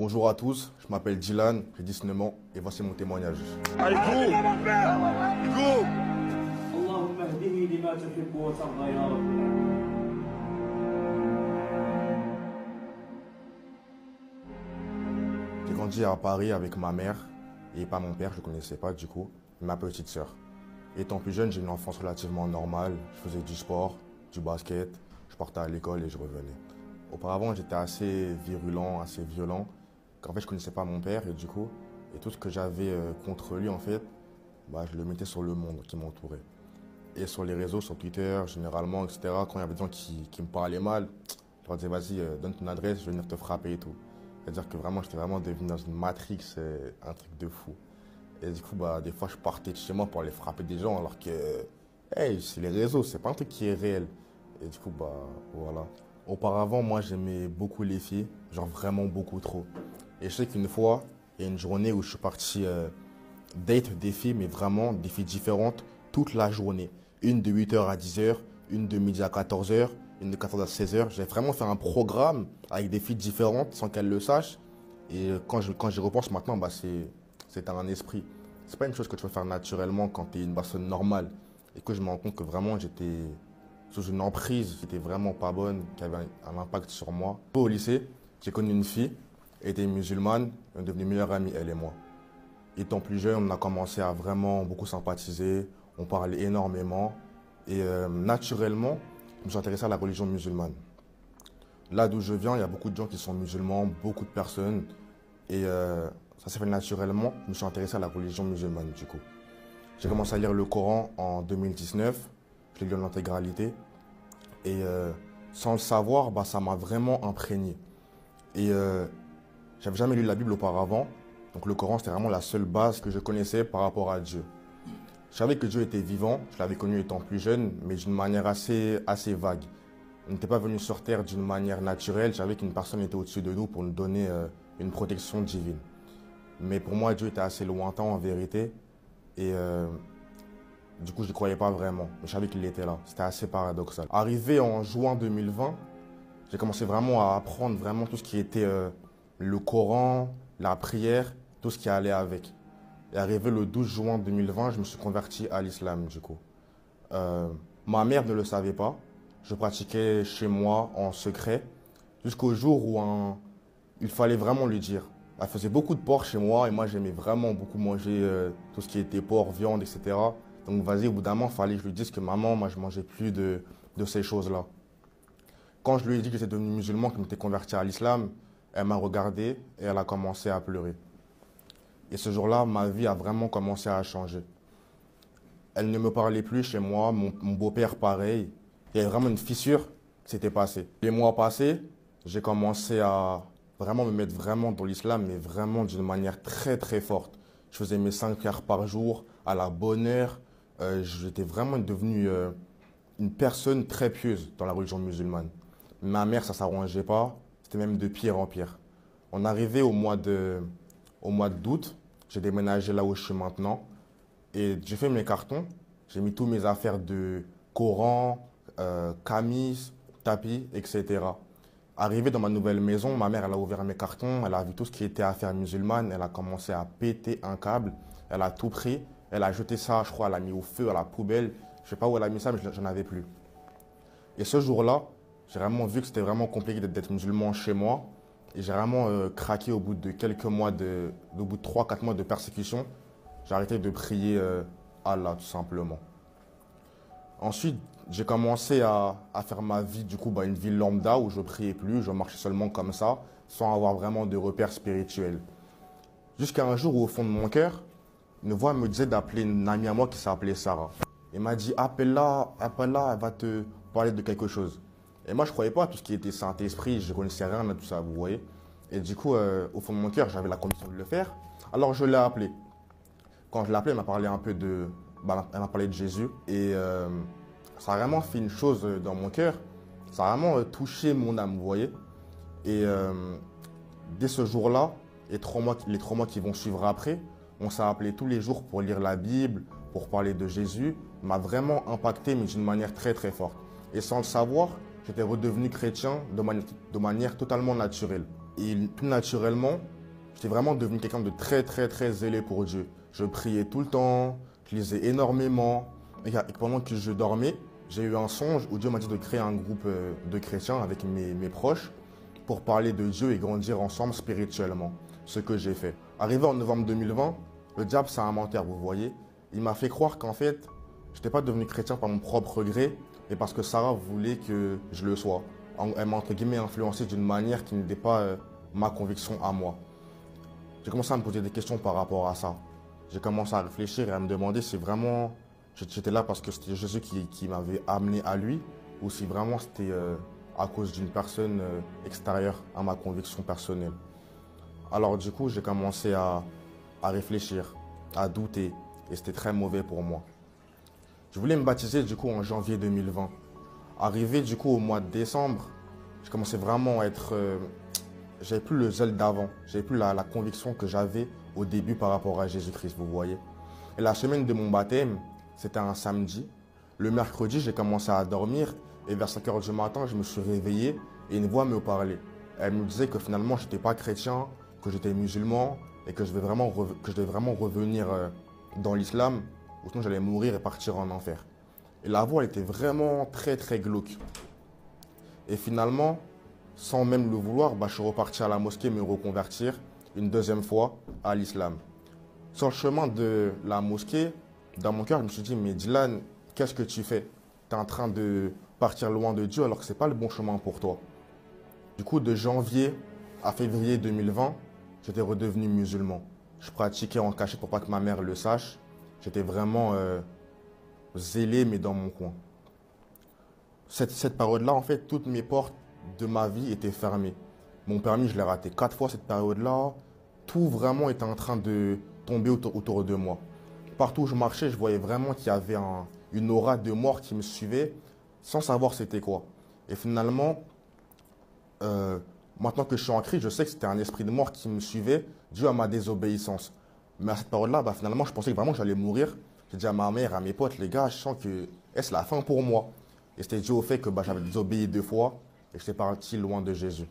Bonjour à tous, je m'appelle Dylan, j'ai 19 ans et voici mon témoignage. Allez, go! Go! اللهم اهدني لما تحب وترضى يا رب العالمين. J'ai grandi à Paris avec ma mère et pas mon père, je ne connaissais pas du coup, et ma petite sœur. Étant plus jeune, j'ai une enfance relativement normale, je faisais du sport, du basket, je partais à l'école et je revenais. Auparavant, j'étais assez virulent, assez violent, car en fait, je ne connaissais pas mon père et du coup, et tout ce que j'avais contre lui en fait, je le mettais sur le monde qui m'entourait. Et sur les réseaux, sur Twitter, généralement, etc., quand il y avait des gens qui me parlaient mal, je leur disais, vas-y, donne ton adresse, je vais venir te frapper et tout. C'est-à-dire que vraiment, j'étais vraiment devenu dans une matrix, un truc de fou. Et du coup, des fois, je partais de chez moi pour aller frapper des gens, alors que, hey, c'est les réseaux, c'est pas un truc qui est réel. Et du coup, voilà. Auparavant, moi, j'aimais beaucoup les filles, genre vraiment beaucoup trop. Et je sais qu'une fois, il y a une journée où je suis parti date des filles, mais vraiment des filles différentes, toute la journée. Une de 8h à 10h, une de midi à 14h, une de 14h à 16h. J'ai vraiment fait un programme avec des filles différentes sans qu'elles le sachent. Et quand j'y repense maintenant, c'est un esprit. C'est pas une chose que tu vas faire naturellement quand tu es une personne normale. Et que je me rends compte que vraiment j'étais sous une emprise qui était vraiment pas bonne, qui avait un impact sur moi. Au lycée, j'ai connu une fille, elle était musulmane, on est devenus meilleures amies, elle et moi. Étant plus jeune, on a commencé à vraiment beaucoup sympathiser, on parlait énormément. Et naturellement, je me suis intéressé à la religion musulmane. Là d'où je viens, il y a beaucoup de gens qui sont musulmans, beaucoup de personnes. Et ça s'est fait naturellement, je me suis intéressé à la religion musulmane du coup. J'ai commencé à lire le Coran en 2019, je l'ai lu en intégralité. Et sans le savoir, ça m'a vraiment imprégné. Et j'avais jamais lu la Bible auparavant. Donc le Coran, c'était vraiment la seule base que je connaissais par rapport à Dieu. Je savais que Dieu était vivant, je l'avais connu étant plus jeune, mais d'une manière assez vague. Il n'était pas venu sur terre d'une manière naturelle, je savais qu'une personne était au-dessus de nous pour nous donner une protection divine. Mais pour moi, Dieu était assez lointain en vérité, et du coup, je ne croyais pas vraiment. Mais je savais qu'il était là, c'était assez paradoxal. Arrivé en juin 2020, j'ai commencé vraiment à apprendre vraiment tout ce qui était le Coran, la prière, tout ce qui allait avec. Et arrivé le 12 juin 2020, je me suis converti à l'islam du coup. Ma mère ne le savait pas. Je pratiquais chez moi en secret jusqu'au jour où il fallait vraiment lui dire. Elle faisait beaucoup de porc chez moi et moi j'aimais vraiment beaucoup manger tout ce qui était porc, viande, etc. Donc vas-y, au bout d'un moment, il fallait que je lui dise que maman, moi je ne mangeais plus de ces choses-là. Quand je lui ai dit que j'étais devenu musulman, que je m'étais converti à l'islam, elle m'a regardé et elle a commencé à pleurer. Et ce jour-là, ma vie a vraiment commencé à changer. Elle ne me parlait plus chez moi, mon beau-père pareil. Il y avait vraiment une fissure qui s'était passée. Les mois passés, j'ai commencé à vraiment me mettre vraiment dans l'islam, mais vraiment d'une manière très forte. Je faisais mes 5 prières par jour, à la bonne heure. J'étais vraiment devenu une personne très pieuse dans la religion musulmane. Ma mère, ça ne s'arrangeait pas, c'était même de pire en pire. On arrivait au mois d'août, j'ai déménagé là où je suis maintenant et j'ai fait mes cartons. J'ai mis tous mes affaires de Coran, camis, tapis, etc. Arrivé dans ma nouvelle maison, ma mère elle a ouvert mes cartons, elle a vu tout ce qui était affaires musulmanes, elle a commencé à péter un câble, elle a tout pris, elle a jeté ça, je crois, elle a mis au feu, à la poubelle. Je ne sais pas où elle a mis ça, mais je n'en avais plus. Et ce jour-là, j'ai vraiment vu que c'était vraiment compliqué d'être musulman chez moi. Et j'ai vraiment craqué au bout de quelques mois, au bout de 3-4 mois de persécution. J'ai arrêté de prier Allah, tout simplement. Ensuite, j'ai commencé à faire ma vie, du coup, une vie lambda où je ne priais plus, je marchais seulement comme ça, sans avoir vraiment de repères spirituels. Jusqu'à un jour où, au fond de mon cœur, une voix me disait d'appeler une amie à moi qui s'appelait Sarah. Elle m'a dit, appelle-la, elle va te parler de quelque chose. Et moi, je ne croyais pas à tout ce qui était Saint-Esprit, je ne connaissais rien à tout ça, vous voyez. Et du coup, au fond de mon cœur, j'avais la conviction de le faire. Alors, je l'ai appelée. Quand je l'ai appelée, elle m'a parlé un peu elle m'a parlé de Jésus. Et ça a vraiment fait une chose dans mon cœur. Ça a vraiment touché mon âme, vous voyez. Et dès ce jour-là, les 3 mois qui vont suivre après, on s'est appelé tous les jours pour lire la Bible, pour parler de Jésus. M'a vraiment impacté, mais d'une manière très forte. Et sans le savoir, j'étais redevenu chrétien de manière totalement naturelle. Et tout naturellement, j'étais vraiment devenu quelqu'un de très, très, très zélé pour Dieu. Je priais tout le temps, je lisais énormément. Et pendant que je dormais, j'ai eu un songe où Dieu m'a dit de créer un groupe de chrétiens avec mes proches pour parler de Dieu et grandir ensemble spirituellement. Ce que j'ai fait. Arrivé en novembre 2020, le diable c'est un menteur, vous voyez. Il m'a fait croire qu'en fait, je n'étais pas devenu chrétien par mon propre gré, mais parce que Sarah voulait que je le sois. Elle m'a entre guillemets influencé d'une manière qui n'était pas ma conviction à moi. J'ai commencé à me poser des questions par rapport à ça. J'ai commencé à réfléchir et à me demander si vraiment j'étais là parce que c'était Jésus qui m'avait amené à lui ou si vraiment c'était à cause d'une personne extérieure à ma conviction personnelle. Alors du coup, j'ai commencé à réfléchir, à douter et c'était très mauvais pour moi. Je voulais me baptiser du coup en janvier 2020. Arrivé du coup au mois de décembre, je commençais vraiment à être... j'avais plus le zèle d'avant, j'avais plus la conviction que j'avais au début par rapport à Jésus-Christ, vous voyez. Et la semaine de mon baptême, c'était un samedi. Le mercredi, j'ai commencé à dormir et vers 5 h du matin, je me suis réveillé et une voix me parlait. Elle me disait que finalement, je n'étais pas chrétien, que j'étais musulman et que je devais vraiment revenir dans l'islam, ou sinon j'allais mourir et partir en enfer. Et la voix, elle était vraiment très très glauque. Et finalement, sans même le vouloir, je suis reparti à la mosquée me reconvertir une deuxième fois à l'islam. Sur le chemin de la mosquée, dans mon cœur, je me suis dit, mais Dylan, qu'est-ce que tu fais? Tu es en train de partir loin de Dieu alors que ce n'est pas le bon chemin pour toi. Du coup, de janvier à février 2020, j'étais redevenu musulman. Je pratiquais en cachette pour pas que ma mère le sache. J'étais vraiment zélé, mais dans mon coin. Cette période-là, en fait, toutes mes portes de ma vie étaient fermées. Mon permis, je l'ai raté 4 fois cette période-là. Tout vraiment était en train de tomber autour de moi. Partout où je marchais, je voyais vraiment qu'il y avait une aura de mort qui me suivait sans savoir c'était quoi. Et finalement, maintenant que je suis en Christ, je sais que c'était un esprit de mort qui me suivait dû à ma désobéissance. Mais à cette période-là, finalement, je pensais que vraiment j'allais mourir. J'ai dit à ma mère, à mes potes, les gars, je sens que c'est la fin pour moi. Et c'était dû au fait que j'avais désobéi 2 fois et j'étais parti loin de Jésus.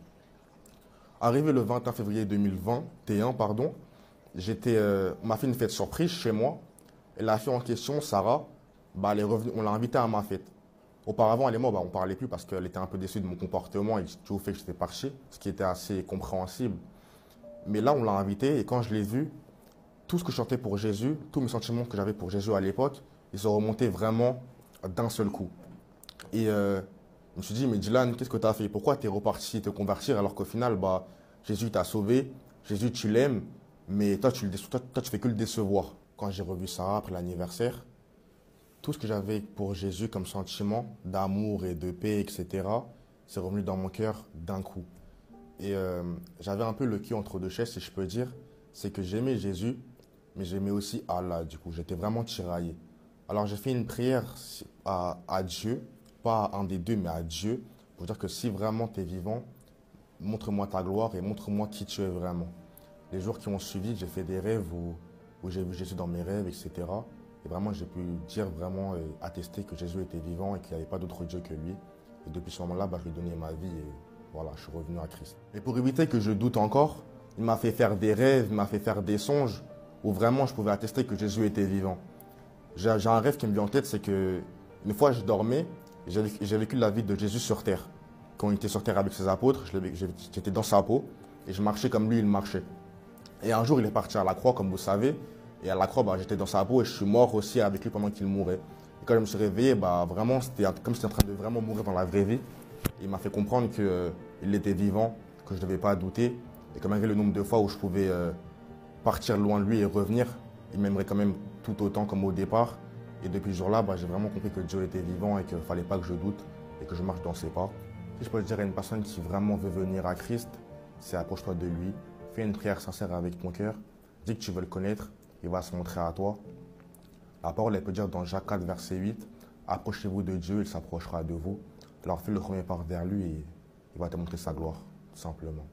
Arrivé le 21 février 2021, on m'a fait une fête surprise chez moi. Et la fille en question, Sarah, elle est revenue, on l'a invitée à ma fête. Auparavant, elle et moi, on ne parlait plus parce qu'elle était un peu déçue de mon comportement et du fait que j'étais parti, ce qui était assez compréhensible. Mais là, on l'a invitée et quand je l'ai vue, tout ce que je chantais pour Jésus, tous mes sentiments que j'avais pour Jésus à l'époque, ils sont remontés vraiment d'un seul coup. Et je me suis dit, mais Dylan, qu'est-ce que tu as fait? Pourquoi tu es reparti te convertir alors qu'au final, Jésus t'a sauvé, Jésus tu l'aimes, mais toi tu fais que le décevoir. Quand j'ai revu Sarah après l'anniversaire, tout ce que j'avais pour Jésus comme sentiment d'amour et de paix, etc., c'est revenu dans mon cœur d'un coup. Et j'avais un peu le cul entre deux chaises, si je peux dire. C'est que j'aimais Jésus, mais j'aimais aussi Allah, du coup. J'étais vraiment tiraillé. Alors j'ai fait une prière à Dieu, pas à un des deux, mais à Dieu, pour dire que si vraiment tu es vivant, montre-moi ta gloire et montre-moi qui tu es vraiment. Les jours qui ont suivi, j'ai fait des rêves où j'ai vu Jésus dans mes rêves, etc. Et vraiment, j'ai pu dire vraiment et attester que Jésus était vivant et qu'il n'y avait pas d'autre Dieu que lui. Et depuis ce moment-là, je lui ai donné ma vie et voilà, je suis revenu à Christ. Et pour éviter que je doute encore, il m'a fait faire des rêves, il m'a fait faire des songes où vraiment je pouvais attester que Jésus était vivant. J'ai un rêve qui me vient en tête, c'est que une fois je dormais, j'ai vécu la vie de Jésus sur terre. Quand il était sur terre avec ses apôtres, j'étais dans sa peau et je marchais comme lui, il marchait. Et un jour, il est parti à la croix, comme vous savez. Et à la croix, j'étais dans sa peau et je suis mort aussi avec lui pendant qu'il mourait. Et quand je me suis réveillé, vraiment, c'était comme si j'étais en train de vraiment mourir dans la vraie vie. Et il m'a fait comprendre qu'il était vivant, que je ne devais pas douter. Et que malgré le nombre de fois où je pouvais partir loin de lui et revenir, il m'aimerait quand même tout autant comme au départ. Et depuis ce jour-là, j'ai vraiment compris que Dieu était vivant et qu'il ne fallait pas que je doute et que je marche dans ses pas. Si je peux dire à une personne qui vraiment veut venir à Christ, c'est approche-toi de lui. Fais une prière sincère avec ton cœur. Dis que tu veux le connaître. Il va se montrer à toi. La parole, elle peut dire dans Jacques 4, verset 8, « Approchez-vous de Dieu, il s'approchera de vous. » Alors fais le premier pas vers lui et il va te montrer sa gloire, tout simplement.